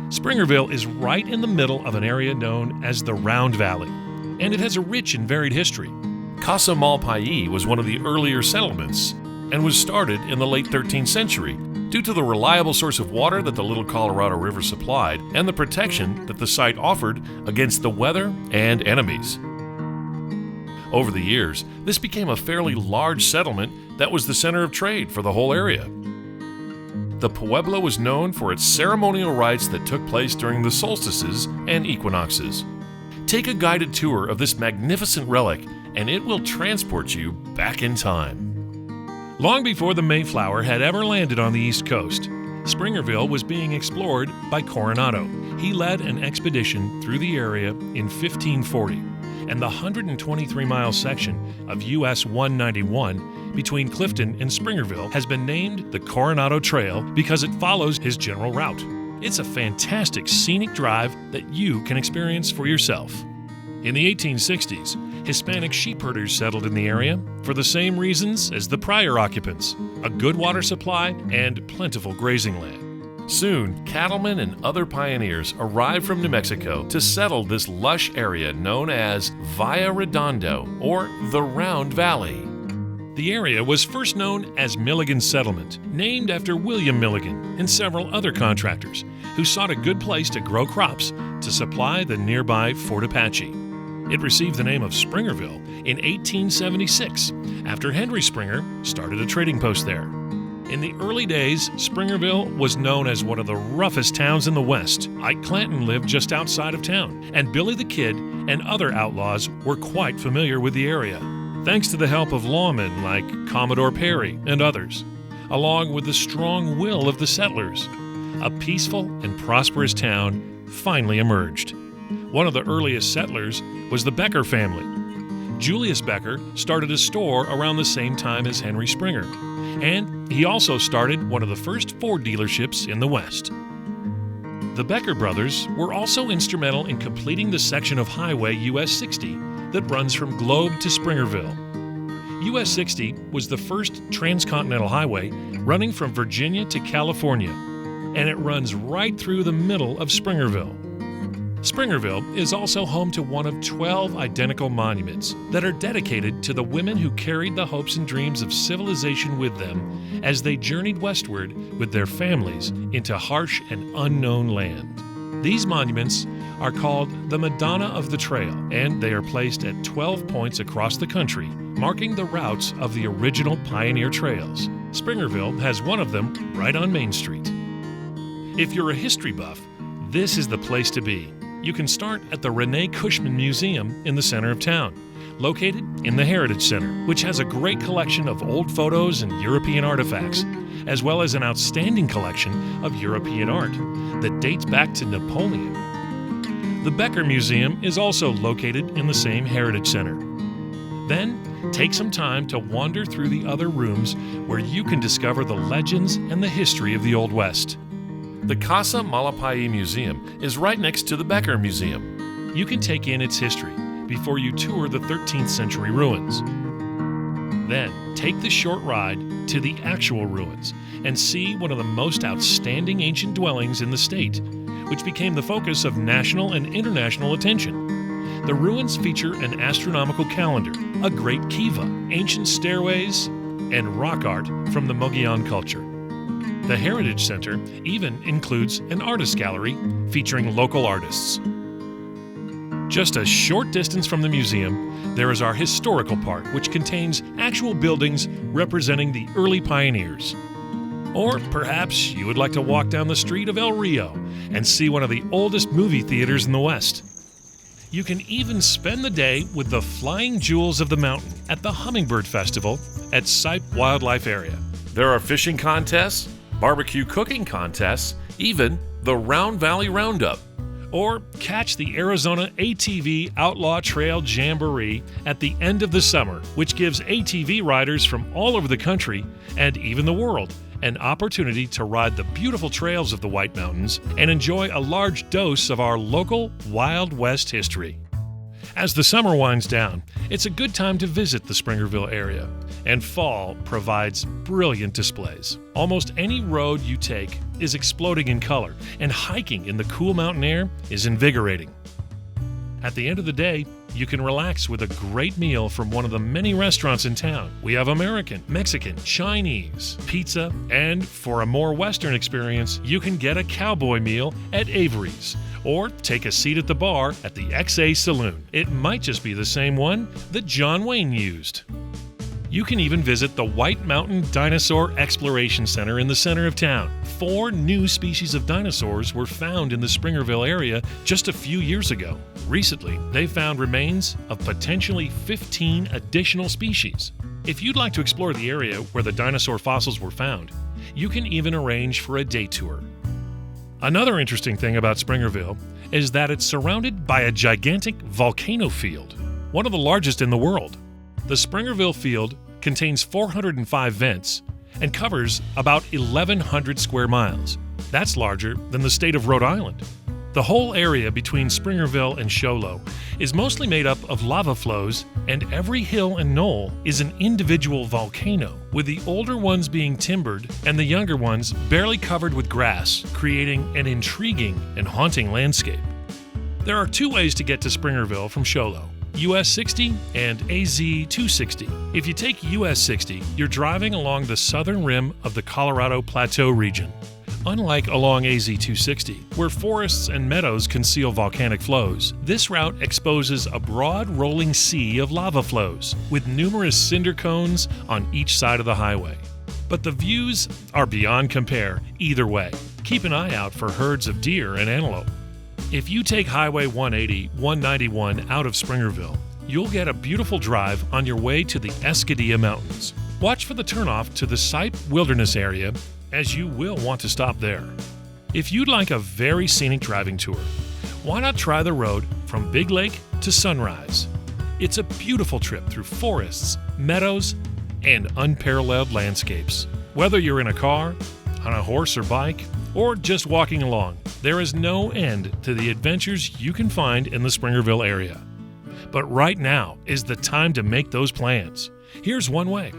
Springerville is right in the middle of an area known as the Round Valley, and it has a rich and varied history. Casa Malpayi was one of the earlier settlements and was started in the late 13th century due to the reliable source of water that the Little Colorado River supplied and the protection that the site offered against the weather and enemies. Over the years, this became a fairly large settlement that was the center of trade for the whole area. The pueblo was known for its ceremonial rites that took place during the solstices and equinoxes. Take a guided tour of this magnificent relic, and it will transport you back in time. Long before the Mayflower had ever landed on the East Coast, Springerville was being explored by Coronado. He led an expedition through the area in 1540, and the 123-mile section of US 191 between Clifton and Springerville has been named the Coronado Trail because it follows his general route. It's a fantastic scenic drive that you can experience for yourself. In the 1860s, Hispanic sheep herders settled in the area for the same reasons as the prior occupants: a good water supply and plentiful grazing land. Soon, cattlemen and other pioneers arrived from New Mexico to settle this lush area known as Valle Redondo, or the Round Valley. The area was first known as Milligan Settlement, named after William Milligan and several other contractors who sought a good place to grow crops to supply the nearby Fort Apache. It received the name of Springerville in 1876 after Henry Springer started a trading post there. In the early days, Springerville was known as one of the roughest towns in the West. Ike Clanton lived just outside of town, and Billy the Kid and other outlaws were quite familiar with the area, thanks to the help of lawmen like Commodore Perry and others, along with the strong will of the settlers. A peaceful and prosperous town finally emerged. One of the earliest settlers was the Becker family. Julius Becker started a store around the same time as Henry Springer, and he also started one of the first Ford dealerships in the West. The Becker brothers were also instrumental in completing the section of Highway US 60 that runs from Globe to Springerville. US 60 was the first transcontinental highway running from Virginia to California, and it runs right through the middle of Springerville. Springerville is also home to one of 12 identical monuments that are dedicated to the women who carried the hopes and dreams of civilization with them as they journeyed westward with their families into harsh and unknown land. These monuments are called the Madonna of the Trail, and they are placed at 12 points across the country, marking the routes of the original pioneer trails. Springerville has one of them right on Main Street. If you're a history buff, this is the place to be. You can start at the Rene Cushman Museum in the center of town, located in the Heritage Center, which has a great collection of old photos and European artifacts, as well as an outstanding collection of European art that dates back to Napoleon. The Becker Museum is also located in the same Heritage Center. Then, take some time to wander through the other rooms where you can discover the legends and the history of the Old West. The Casa Malpayi Museum is right next to the Becker Museum. You can take in its history before you tour the 13th century ruins. Then, take the short ride to the actual ruins and see one of the most outstanding ancient dwellings in the state, which became the focus of national and international attention. The ruins feature an astronomical calendar, a great kiva, ancient stairways, and rock art from the Mogollon culture. The Heritage Center even includes an artist gallery featuring local artists. Just a short distance from the museum, there is our historical park, which contains actual buildings representing the early pioneers. Or perhaps you would like to walk down the street of El Rio and see one of the oldest movie theaters in the West. You can even spend the day with the Flying Jewels of the Mountain at the Hummingbird Festival at Sipe Wildlife Area. There are fishing contests, barbecue cooking contests, even the Round Valley Roundup. Or catch the Arizona ATV Outlaw Trail Jamboree at the end of the summer, which gives ATV riders from all over the country and even the world an opportunity to ride the beautiful trails of the White Mountains and enjoy a large dose of our local Wild West history. As the summer winds down, it's a good time to visit the Springerville area, and fall provides brilliant displays. Almost any road you take is exploding in color, and hiking in the cool mountain air is invigorating. At the end of the day, you can relax with a great meal from one of the many restaurants in town. We have American, Mexican, Chinese, pizza, and for a more Western experience, you can get a cowboy meal at Avery's or take a seat at the bar at the XA Saloon. It might just be the same one that John Wayne used. You can even visit the White Mountain Dinosaur Exploration Center in the center of town. 4 new species of dinosaurs were found in the Springerville area just a few years ago. Recently, they found remains of potentially 15 additional species. If you'd like to explore the area where the dinosaur fossils were found, you can even arrange for a day tour. Another interesting thing about Springerville is that it's surrounded by a gigantic volcano field, one of the largest in the world. The Springerville field contains 405 vents and covers about 1,100 square miles. That's larger than the state of Rhode Island. The whole area between Springerville and Show Low is mostly made up of lava flows, and every hill and knoll is an individual volcano, with the older ones being timbered and the younger ones barely covered with grass, creating an intriguing and haunting landscape. There are 2 ways to get to Springerville from Show Low: US 60 and AZ 260. If you take US 60, you're driving along the southern rim of the Colorado Plateau region. Unlike along AZ 260, where forests and meadows conceal volcanic flows, this route exposes a broad rolling sea of lava flows, with numerous cinder cones on each side of the highway. But the views are beyond compare either way. Keep an eye out for herds of deer and antelope. If you take Highway 180-191 out of Springerville, you'll get a beautiful drive on your way to the Escadilla Mountains. Watch for the turnoff to the Sipe Wilderness area, as you will want to stop there. If you'd like a very scenic driving tour, why not try the road from Big Lake to Sunrise? It's a beautiful trip through forests, meadows, and unparalleled landscapes. Whether you're in a car, on a horse or bike, or just walking along, there is no end to the adventures you can find in the Springerville area. But right now is the time to make those plans. Here's one way.